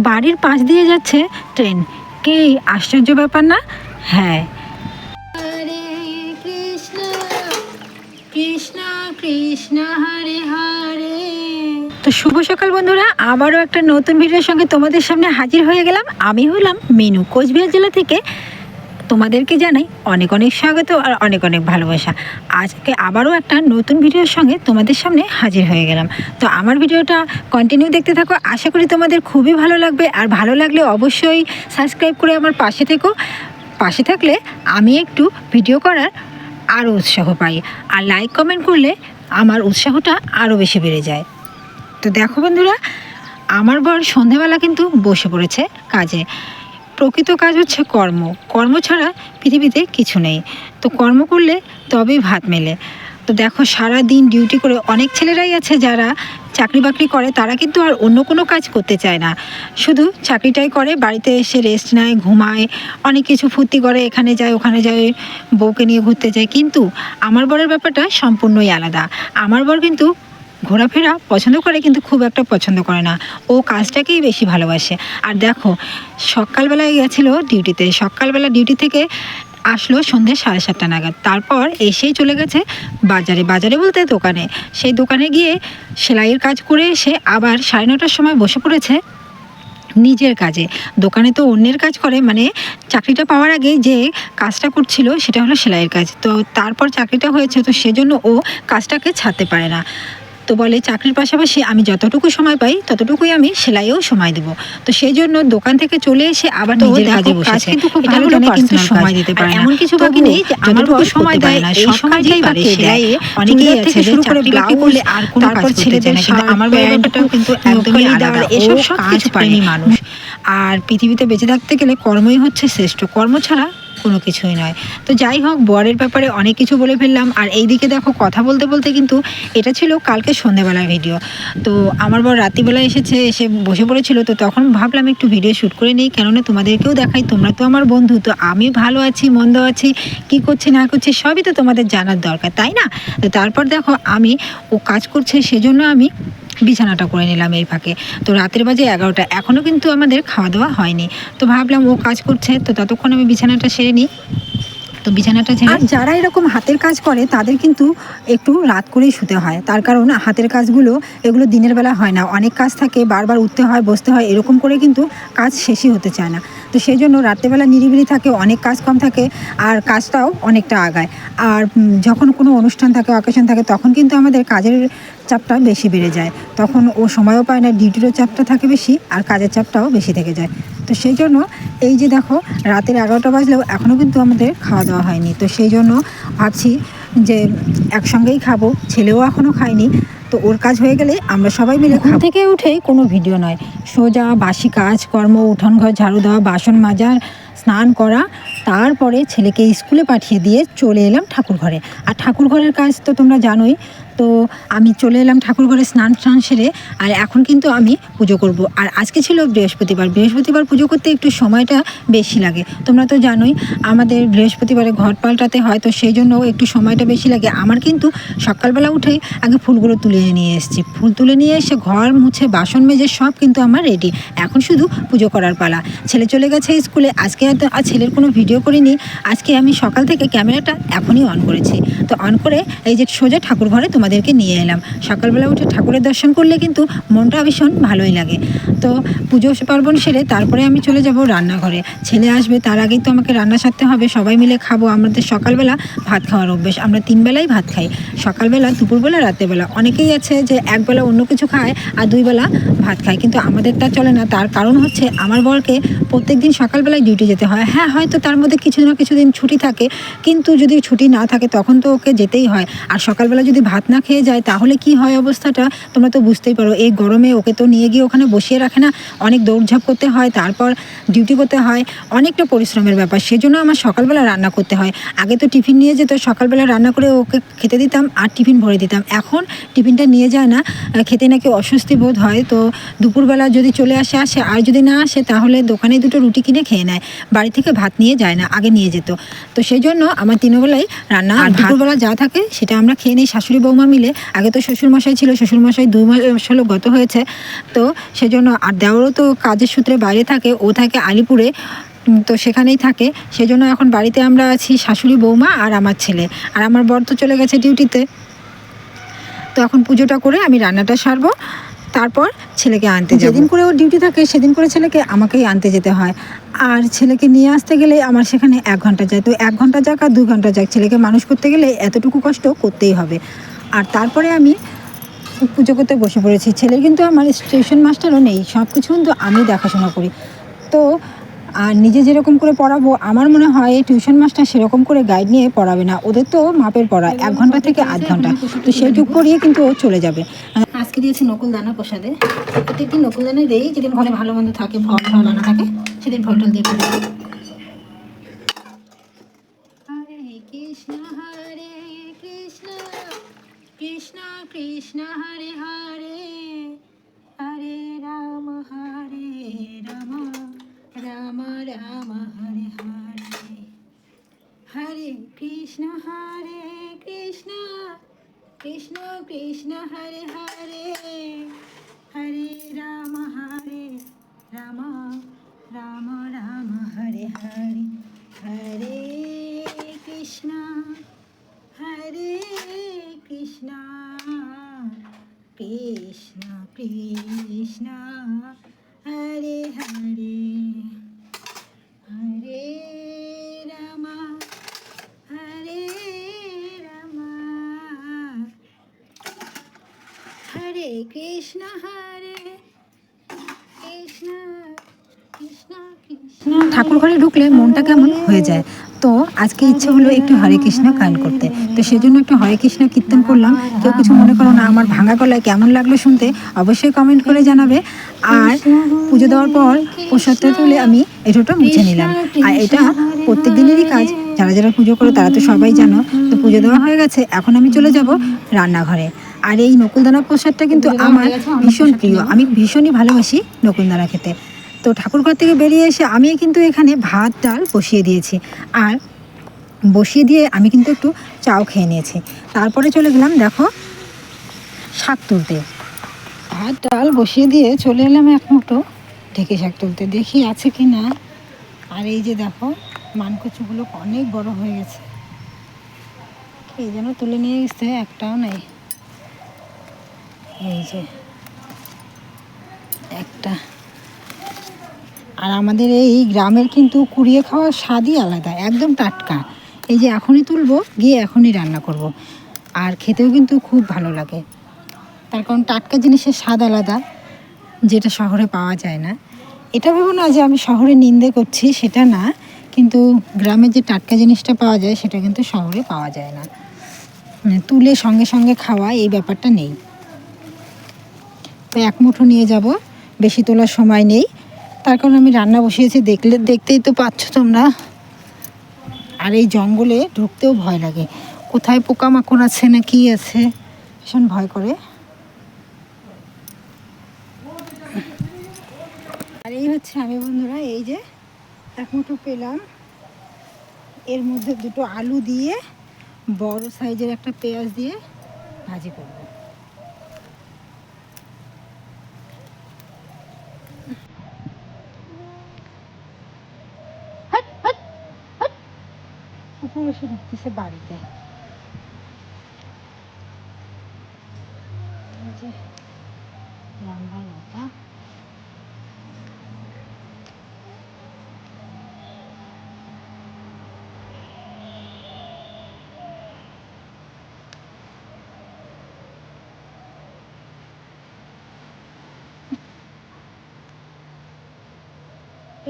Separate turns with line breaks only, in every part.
বাড়ির পাশ দিয়ে যাচ্ছে ট্রেন। কি আশ্চর্য ব্যাপার না? হ্যাঁ, হরে কৃষ্ণ কৃষ্ণ কৃষ্ণ হরে হরে। তো শুভ সকাল বন্ধুরা, আবারও একটা নতুন ভিডিওর সঙ্গে তোমাদের সামনে হাজির হয়ে গেলাম। আমি হলাম মিনু, কোচবিহার জেলা থেকে। তোমাদেরকে জানাই অনেক অনেক স্বাগত আর অনেক অনেক ভালোবাসা। আজকে আবারও একটা নতুন ভিডিওর সঙ্গে তোমাদের সামনে হাজির হয়ে গেলাম। তো আমার ভিডিওটা কন্টিনিউ দেখতে থাকো, আশা করি তোমাদের খুবই ভালো লাগবে। আর ভালো লাগলে অবশ্যই সাবস্ক্রাইব করে আমার পাশে থেকো। পাশে থাকলে আমি একটু ভিডিও করার আরও উৎসাহ পাই, আর লাইক কমেন্ট করলে আমার উৎসাহটা আরও বেশি বেড়ে যায়। তো দেখো বন্ধুরা, আমার বর সন্ধেবেলা কিন্তু বসে পড়েছে কাজে। প্রকৃত কাজ হচ্ছে কর্ম। কর্ম ছাড়া পৃথিবীতে কিছু নেই। তো কর্ম করলে তবেই ভাত মেলে। তো দেখো, সারা দিন ডিউটি করে অনেক ছেলেরাই আছে যারা চাকরি বাকরি করে, তারা কিন্তু আর অন্য কোনো কাজ করতে চায় না, শুধু চাকরিটাই করে, বাড়িতে এসে রেস্ট নেয়, ঘুমায়, অনেক কিছু ফুর্তি করে, এখানে যায় ওখানে যায়, বউকে নিয়ে ঘুরতে যায়। কিন্তু আমার বরের ব্যাপারটা সম্পূর্ণই আলাদা। আমার বর কিন্তু ঘোরাফেরা পছন্দ করে, কিন্তু খুব একটা পছন্দ করে না। ও কাজটাকেই বেশি ভালোবাসে। আর দেখো, সকালবেলায় গেছিলো ডিউটিতে, সকালবেলা ডিউটি থেকে আসলো সন্ধ্যে 7:30 নাগাদ। তারপর এসেই চলে গেছে বাজারে, বাজারে বলতে দোকানে। সেই দোকানে গিয়ে সেলাইয়ের কাজ করে এসে আবার 9:30টার সময় বসে পড়েছে নিজের কাজে। দোকানে তো অন্যের কাজ করে, মানে চাকরিটা পাওয়ার আগে যে কাজটা করছিল সেটা হলো সেলাইয়ের কাজ। তো তারপর চাকরিটা হয়েছে, তো সেজন্য ও কাজটাকে ছাড়তে পারে না। তো বলে চাকরির পাশাপাশি আমি যতটুকু সময় পাই ততটুকুই আমি সেলাইয়েও সময় দেবো। তো সেই জন্য দোকান থেকে চলে এসে আবার নিজের কাজে বসেছে। কিন্তু খুব ভালো জনে কিন্তু সময় দিতে পারে না। এমন কিছু বাকি নেই যে আমার বর সময় দেয় না, এই সময়টাই পারে সেলাইয়ে। অনেকেই আছে শুরু করে ব্লাউজ করলে আর কোনো কাজ করতে চায় না, কিন্তু আমার ব্যাপারটাও কিন্তু একদমই আলাদা। এসব সব কিছু পারেনি মানুষ। আর পৃথিবীতে বেঁচে থাকতে গেলে কর্মই হচ্ছে শ্রেষ্ঠ, কর্ম ছাড়া কোনো কিছুই নয়। তো যাই হোক, বরের ব্যাপারে অনেক কিছু বলে ফেললাম। আর এইদিকে দেখো, কথা বলতে বলতে কিন্তু এটা ছিল কালকে সন্ধ্যাবেলার ভিডিও। তো আমার বর রাত্রিবেলা এসে বসে পড়েছিল। তো তখন ভাবলাম একটু ভিডিও শ্যুট করে নিই, কেননা তোমাদেরকেও দেখাই, তোমরা তো আমার বন্ধু। তো আমি ভালো আছি মন্দ আছি, কি করছি না করছি সবই তো তোমাদের জানার দরকার, তাই না? তো তারপর দেখো, আমি ও কাজ করছে সেজন্য আমি বিছানাটা করে নিলাম এই ফাঁকে। তো রাতের বাজে 11টা, এখনও কিন্তু আমাদের খাওয়া দাওয়া হয়নি। তো ভাবলাম ও কাজ করছে, তো ততক্ষণ আমি বিছানাটা সেরে নিই। তো বিছানাটা ছেড়ে, যারা এরকম হাতের কাজ করে তাদের কিন্তু একটু রাত করেই শুতে হয়। তার কারণ হাতের কাজগুলো এগুলো দিনের বেলা হয় না, অনেক কাজ থাকে, বারবার উঠতে হয়, বসতে হয়, এরকম করে কিন্তু কাজ শেষই হতে চায় না। তো সেই জন্য রাত্রেবেলা নিরিবিলি থাকে, অনেক কাজ কম থাকে, আর কাজটাও অনেকটা আগায়। আর যখন কোনো অনুষ্ঠান থাকে, অকেশন থাকে, তখন কিন্তু আমাদের কাজের চাপটা বেশি বেড়ে যায়। তখন ও সময়ও পায় না, ডিউটিরও চাপটা থাকে বেশি, আর কাজের চাপটাও বেশি থেকে যায়। তো সেই জন্য এই যে দেখো, রাতের 11টা বাজলেও এখনও কিন্তু আমাদের খাওয়া দাওয়া হয়নি। তো সেই জন্য ভাবছি যে একসঙ্গেই খাবো, ছেলেও এখনও খায়নি। তো ওর কাজ হয়ে গেলে আমরা সবাই মিলে ঘুম থেকে উঠেই কোনো ভিডিও নয়, সোজা বাসি কাজ কর্ম, উঠোন ঘর ঝাড়ু দেওয়া, বাসন মাজা, স্নান করা, তারপরে ছেলেকে স্কুলে পাঠিয়ে দিয়ে চলে এলাম ঠাকুর ঘরে। আর ঠাকুর ঘরের কাজ তো তোমরা জানোই। তো আমি চলে এলাম ঠাকুর ঘরে স্নান সেরে। আর এখন কিন্তু আমি পুজো করব। আর আজকে ছিল বৃহস্পতিবার, বৃহস্পতিবার পুজো করতে একটু সময়টা বেশি লাগে। তোমরা তো জানোই আমাদের বৃহস্পতিবারে ঘর পাল্টাতে হয়, তো সেই জন্য একটু সময়টা বেশি লাগে। আমার কিন্তু সকালবেলা উঠেই আগে ফুলগুলো তুলে নিয়ে এসেছি, ফুল তুলে নিয়ে এসে ঘর মুছে বাসন মেজে সব কিন্তু আমার রেডি। এখন শুধু পুজো করার পালা। ছেলে চলে গেছে স্কুলে। আজকে আর ছেলের কোনো ভিডিও করিনি। আজকে আমি সকাল থেকে ক্যামেরাটা এখনই অন করেছি। তো অন করে এই যে সোজা ঠাকুর ঘরে তোমাদেরকে নিয়ে এলাম। সকালবেলা উঠে ঠাকুরের দর্শন করলে কিন্তু মনটা ভীষণ ভালোই লাগে। তো পুজো পার্বণ সেরে তারপরে আমি চলে যাব রান্নাঘরে। ছেলে আসবে তার আগেই তো আমাকে রান্না সারতে হবে, সবাই মিলে খাবো। আমাদের সকালবেলা ভাত খাওয়ার অভ্যেস, আমরা 3 বেলাই ভাত খাই, সকালবেলা, দুপুরবেলা, রাত্রেবেলা। অনেকেই আছে যে একবেলা অন্য কিছু খায় আর 2 বেলা ভাত খায়, কিন্তু আমাদের তা চলে না। তার কারণ হচ্ছে আমার বরকে প্রত্যেক দিন সকালবেলায় ডিউটি যেতে হয়। হ্যাঁ, হয়তো তার মধ্যে কিছু না কিছু দিন ছুটি থাকে, কিন্তু যদি ছুটি না থাকে তখন তো ওকে যেতেই হয়। আর সকালবেলা যদি ভাত না খেয়ে যায় তাহলে কি হয় অবস্থাটা তোমরা তো বুঝতেই পারো। এই গরমে ওকে তো নিয়ে গিয়ে ওখানে বসিয়ে রাখে না, অনেক দৌড়ঝাঁপ করতে হয়, তারপর ডিউটি করতে হয়, অনেকটা পরিশ্রমের ব্যাপার। সেজন্য আমার সকালবেলা রান্না করতে হয়। আগে তো টিফিন নিয়ে যেত, সকালবেলা রান্না করে ওকে খেতে দিতাম আর টিফিন ভরে দিতাম। এখন টিফিনটা নিয়ে যায় না, খেতে নাকি অস্বস্তি বোধ হয়। তো দুপুরবেলা যদি চলে আসে, আর যদি না আসে তাহলে দোকানেই দুটো রুটি কিনে খেয়ে নেয়, বাড়ি থেকে ভাত নিয়ে যায় না, আগে নিয়ে যেত। তো সেই জন্য আমার তিনবেলায় রান্না, আর দুপুরবেলা যা থাকে সেটা আমরা খেয়ে নিই শাশুড়ি বৌমা মিলে। আগে তো শ্বশুরমশাই ছিল, শ্বশুরমশাই 2 মাস হলো গত হয়েছে, তো সেজন্য আর দেওয়ারও তো কাজের সূত্রে বাইরে থাকে, ও থাকে আলিপুরে, তো সেখানেই থাকে। সেজন্য এখন বাড়িতে আমরা আছি শাশুড়ি বৌমা আর আমার ছেলে, আর আমার বর তো চলে গেছে ডিউটিতে। তো এখন পুজোটা করে আমি রান্নাটা সারবো, তারপর ছেলেকে আনতে যাব। যেদিন করে ওর ডিউটি থাকে সেদিন করে ছেলেকে আমাকেই আনতে যেতে হয়, আর ছেলেকে নিয়ে আসতে গেলে আমার সেখানে 1 ঘন্টা যায়। তো 1 ঘন্টা যাক আর 2 ঘন্টা যাক, ছেলেকে মানুষ করতে গেলে এতটুকু কষ্ট করতেই হবে। আর তারপরে আমি পুজো করতে বসে পড়েছি। ছেলে কিন্তু আমার টিউশন মাস্টারও নেই, সব কিছু কিন্তু আমি দেখাশোনা করি। তো আর নিজে যেরকম করে পড়াবো, আমার মনে হয় এই টিউশন মাস্টার সেরকম করে গাইড নিয়ে পড়াবে না, ওদের তো মাপের পড়া 1 ঘন্টা থেকে 8 ঘন্টা, তো সেইটুকু করিয়ে কিন্তু ও চলে যাবে। আজকে দিয়েছি নকুল দানা প্রসাদে, প্রত্যেকদিন নকুল দানাই দেই, যেদিন ঘরে ভালো মন্দ থাকে, ফল ফল আনা থাকে সেদিন ফল টল দিয়ে পড়ে। হরে কৃষ্ণ কৃষ্ণ কৃষ্ণ হরে হরে, হরে রাম রাম রাম হরে হরে, হরে কৃষ্ণ কৃষ্ণ কৃষ্ণ হরে হরে, হরে রাম রাম রাম হরে হরে, হরে কৃষ্ণ কৃষ্ণ কৃষ্ণ হরে হরে, হরে রাম হরে কৃষ্ণ কৃষ্ণ কৃষ্ণ। ঠাকুর ঘরে ঢুকলে মনটা কেমন হয়ে যায়, তো আজকে ইচ্ছে হলো একটু হরে কৃষ্ণ গান করতে, তো সেজন্য একটু হরে কৃষ্ণ কীর্তন করলাম। কেউ কিছু মনে করো না, আমার ভাঙা গলায় কেমন লাগলো শুনতে অবশ্যই কমেন্ট করে জানাবে। আর পুজো দেওয়ার পর প্রসাদটা তুলে আমি এঁঠোটা মুছে নিলাম, আর এটা প্রত্যেক দিনেরই কাজ, যারা যারা পুজো করো তারা তো সবাই জানো। তো পুজো দেওয়া হয়ে গেছে, এখন আমি চলে যাব রান্নাঘরে। আর এই নকুলদানা প্রসাদটা কিন্তু আমার ভীষণ প্রিয়, আমি ভীষণই ভালোবাসি নকুলদানা খেতে। তো ঠাকুরঘর থেকে বেরিয়ে এসে আমি কিন্তু এখানে ভাত ডাল বসিয়ে দিয়েছি, আর বসিয়ে দিয়ে আমি কিন্তু একটু চাও খেয়ে নিয়েছি। তারপরে চলে গেলাম দেখো শাক তুলতে, ভাত ডাল বসিয়ে দিয়ে চলে এলাম এক মুঠো ঢেকে শাক তুলতে, দেখি আছে কি না। আর এই যে দেখো মানকচুগুলো অনেক বড় হয়ে গেছে, এই জন্য তুলে নিয়ে গেছে, একটাও নেই। এই যে একটা। আর আমাদের এই গ্রামের কিন্তু কুড়িয়ে খাওয়ার স্বাদই আলাদা, একদম টাটকা। এই যে এখনই তুলবো, গিয়ে এখনই রান্না করব, আর খেতেও কিন্তু খুব ভালো লাগে, তার কারণ টাটকা জিনিসের স্বাদ আলাদা, যেটা শহরে পাওয়া যায় না। এটা ভেবো না যে আমি শহরে নিন্দে করছি, সেটা না, কিন্তু গ্রামের যে টাটকা জিনিসটা পাওয়া যায় সেটা কিন্তু শহরে পাওয়া যায় না, মানে তুলে সঙ্গে সঙ্গে খাওয়া এই ব্যাপারটা নেই। তো এক মুঠো নিয়ে যাব, বেশি তোলার সময় নেই, তার কারণ আমি রান্না বসিয়েছি, দেখতেই তো পাচ্ছ তোমরা। আর এই জঙ্গলে ঢুকতেও ভয় লাগে, কোথায় পোকামাকড় আছে না কি আছে, ভীষণ ভয় করে। আর এই হচ্ছে আমি বন্ধুরা, এই যে এক মুঠো পেলাম, এর মধ্যে দুটো আলু দিয়ে বড় সাইজের একটা পেঁয়াজ দিয়ে ভাজি করব। কুকুর এসে ঢুকতেছে বাড়িতে, লম্বা লম্বা।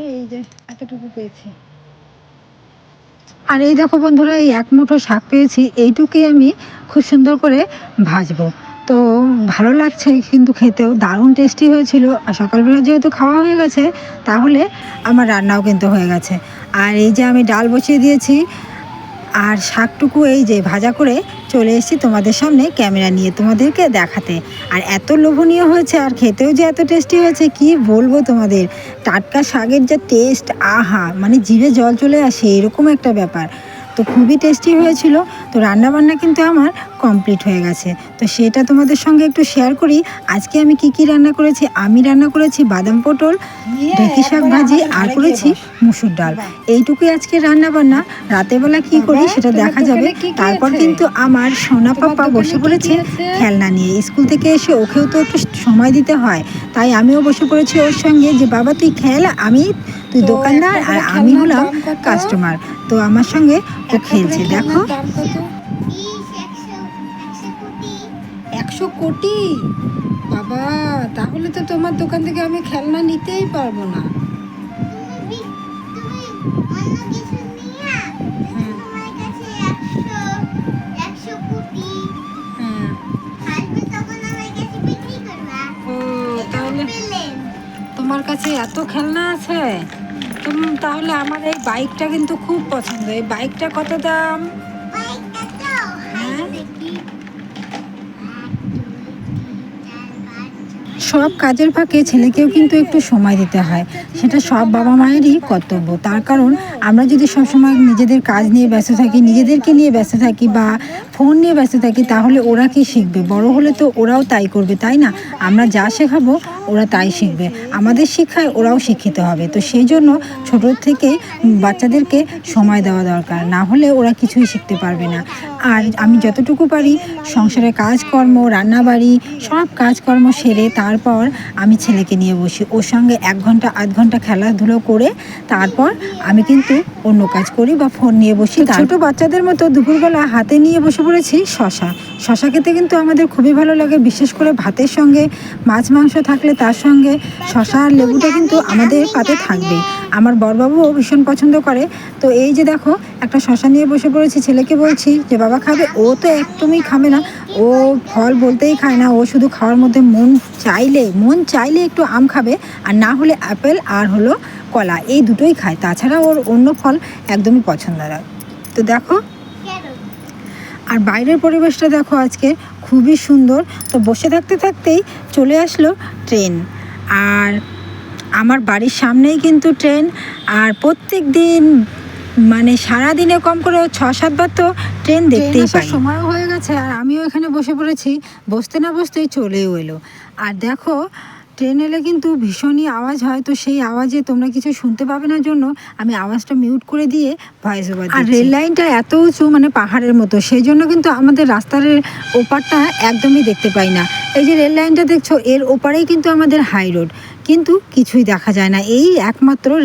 এই যে এতটুকু পেয়েছি। আর এই দেখো বন্ধুরা, এই এক মুঠো শাক পেয়েছি, এইটুকুই আমি খুব সুন্দর করে ভাজবো। তো ভালো লাগছে কিন্তু খেতেও দারুণ টেস্টি হয়েছিল। আর সকালবেলা যেহেতু খাওয়া হয়ে গেছে, তাহলে আমার রান্নাও কিন্তু হয়ে গেছে। আর এই যে আমি ডাল বসিয়ে দিয়েছি, আর শাকটুকু এই যে ভাজা করে চলে এসেছি তোমাদের সামনে ক্যামেরা নিয়ে তোমাদেরকে দেখাতে। আর এত লোভনীয় হয়েছে আর খেতেও যে এত টেস্টি হয়েছে কি বলবো তোমাদের। টাটকা শাকের যে টেস্ট, আহা, মানে জিভে জল চলে আসে এরকম একটা ব্যাপার। তো খুবই টেস্টি হয়েছিল। তো রান্নাবান্না কিন্তু আমার কমপ্লিট হয়ে গেছে, তো সেটা তোমাদের সঙ্গে একটু শেয়ার করি। আজকে আমি কি রান্না করেছি। আমি রান্না করেছি বাদাম পটল, ঢেঁকি শাক ভাজি, আর করেছি মুসুর ডাল। এইটুকুই আজকে রান্নাবান্না। রাতের বেলা কি করি সেটা দেখা যাবে। তারপর কিন্তু আমার সোনা পাপা বসে পড়েছে খেলনা নিয়ে। স্কুল থেকে এসে ওকেও তো একটু সময় দিতে হয়, তাই আমিও বসে পড়েছি ওর সঙ্গে যে বাবা তুই খেল, তুই দোকানদার আর আমি হলাম কাস্টমার। তো আমার সঙ্গে ও খেলছে, দেখো। 100 কোটি, বাবা, তাহলে তো তোমার দোকান থেকে আমি খেলনা নিতেই পারবো না। তোমার কাছে এত খেলনা আছে, তাহলে আমার এই বাইকটা কিন্তু খুব পছন্দ। এই বাইকটা কত দাম? সব কাজের ফাঁকে ছেলেকেও কিন্তু একটু সময় দিতে হয়, সেটা সব বাবা মায়েরই কর্তব্য। তার কারণ আমরা যদি সবসময় নিজেদের কাজ নিয়ে ব্যস্ত থাকি, নিজেদেরকে নিয়ে ব্যস্ত থাকি বা ফোন নিয়ে ব্যস্ত থাকি, তাহলে ওরা কি শিখবে? বড় হলে তো ওরাও তাই করবে, তাই না? আমরা যা শেখাবো ওরা তাই শিখবে, আমাদের শিক্ষায় ওরাও শিক্ষিত হবে। তো সেই জন্য ছোট থেকে বাচ্চাদেরকে সময় দেওয়া দরকার, না হলে ওরা কিছুই শিখতে পারবে না। আর আমি যতটুকু পারি সংসারের কাজকর্ম, রান্নাবাড়ি সব কাজকর্ম সেরে তারপর আমি ছেলেকে নিয়ে বসি, ওর সঙ্গে 1 ঘন্টা 8 ঘন্টা খেলাধুলো করে তারপর আমি কিন্তু অন্য কাজ করি বা ফোন নিয়ে বসি। ছোট বাচ্চাদের মতো দুপুরবেলা হাতে নিয়ে বসে পড়েছি শশা খেতে কিন্তু আমাদের খুবই ভালো লাগে, বিশেষ করে ভাতের সঙ্গে মাছ মাংস থাকলে তার সঙ্গে শশা আর লেবুটা কিন্তু আমাদের পাতে থাকবে। আমার বড়বাবুও ভীষণ পছন্দ করে। তো এই যে দেখো একটা শশা নিয়ে বসে পড়েছি, ছেলেকে বলছি যে বাবা খাবে, ও তো একদমই খাবে না, ও ফল বলতেই খায় না। ও শুধু খাওয়ার মধ্যে মন চাইলে একটু আম খাবে, আর না হলে আপেল আর হলো কলা, এই দুটোই খায়, তাছাড়া ওর অন্য ফল একদমই পছন্দ না। তো দেখো, আর বাইরের পরিবেশটা দেখো আজকে খুবই সুন্দর। তো বসে থাকতে থাকতেই চলে আসলো ট্রেন, আর আমার বাড়ির সামনেই কিন্তু ট্রেন। আর প্রত্যেক দিন মানে সারাদিনে কম করে 6-7 বার তো ট্রেন দেখতেই পাই। সময়ও হয়ে গেছে আর আমিও এখানে বসে পড়েছি, বসতে না বসতেই চলেও এলো। আর দেখো ট্রেন এলে কিন্তু ভীষণই আওয়াজ হয়, তো সেই আওয়াজে তোমরা কিছু শুনতে পাবে না জন্য আমি আওয়াজটা মিউট করে দিয়ে ভয়েস ওভার দিচ্ছি। আর রেল লাইনটা এত উঁচু, মানে পাহাড়ের মতো, সেই জন্য কিন্তু আমাদের রাস্তার ওপারটা একদমই দেখতে পাই না। এই যে রেল লাইনটা দেখছো, এর ওপারেই কিন্তু আমাদের হাই রোড, কিন্তু কিছুই দেখা যায় না, এই একমাত্র